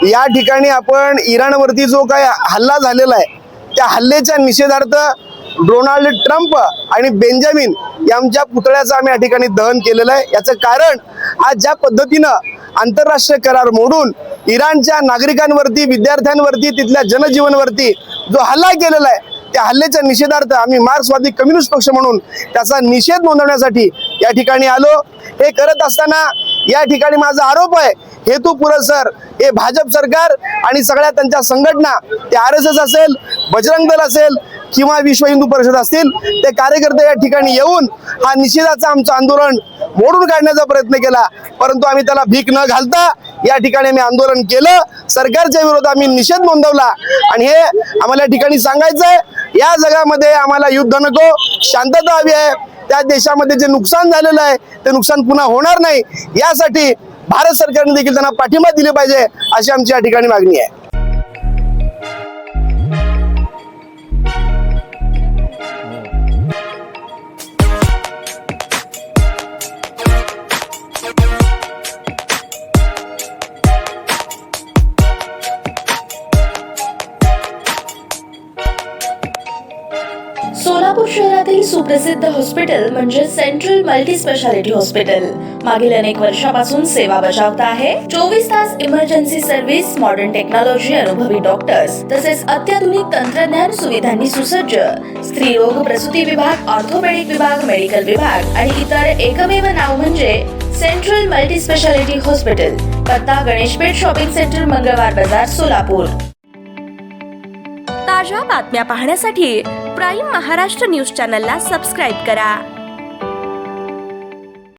या ठिकाणी आपण इराणवरती जो काय हल्ला झालेला आहे त्या हल्ल्याच्या निषेधार्थ डोनाल्ड ट्रम्प आणि बेंजामिन यांच्या पुतळ्याचं आम्ही या ठिकाणी दहन केलेलं आहे। याचं कारण आज ज्या पद्धतीनं आंतरराष्ट्रीय करार मोडून इराणच्या नागरिकांवरती, विद्यार्थ्यांवरती, तिथल्या जनजीवनवरती जो हल्ला केलेला आहे त्या हल्ल्याच्या निषेधार्थ आम्ही मार्क्सवादी कम्युनिस्ट पक्ष म्हणून त्याचा निषेध नोंदवण्यासाठी या ठिकाणी आलो। हे करत असताना या ठिकाणी माझा आरोप आहे हेतू पुरस्सर हे भाजप सरकार आणि सगळ्या त्यांच्या संघटना, ते RSS असेल, बजरंग दल असेल किंवा विश्व हिंदू परिषद असतील, ते कार्यकर्ते या ठिकाणी येऊन हा निषेधाचं आमचं आंदोलन मोडून काढण्याचा प्रयत्न केला, परंतु आम्ही त्याला भीक न घालता या ठिकाणी आम्ही आंदोलन केलं। सरकारच्या विरोधात आम्ही निषेध नोंदवला आणि हे आम्हाला या ठिकाणी सांगायचं आहे, या जगामध्ये आम्हाला युद्ध नको, शांतता हवी आहे। त्या देशामध्ये जे नुकसान झालेलं आहे ते नुकसान पुन्हा होणार नाही, यासाठी भारत सरकारने देखील त्यांना पाठिंबा दिले पाहिजे अशी आमची या ठिकाणी मागणी आहे। सोलापूर शहरातील सुप्रसिद्ध हॉस्पिटल म्हणजे सेंट्रल मल्टी स्पेशालिटी हॉस्पिटल मागील अनेक वर्षापासून सेवा बजावत आहे। 24 तास इमर्जन्सी सर्व्हिस, मॉडर्न टेक्नॉलॉजी, अनुभवी डॉक्टर्स तसेच अत्याधुनिक तंत्रज्ञान सुविधांनी सुसज्ज स्त्रीरोग प्रसूती विभाग, ऑर्थोपेडिक विभाग, मेडिकल विभाग आणि इतर एकमेव नाव म्हणजे सेंट्रल मल्टी स्पेशालिटी हॉस्पिटल। पत्ता गणेशपेठ शॉपिंग सेंटर, मंगळवार बाजार, सोलापूर। ताज्या बातम्या पाहण्यासाठी प्राईम महाराष्ट्र न्यूज चॅनलला सबस्क्राईब करा।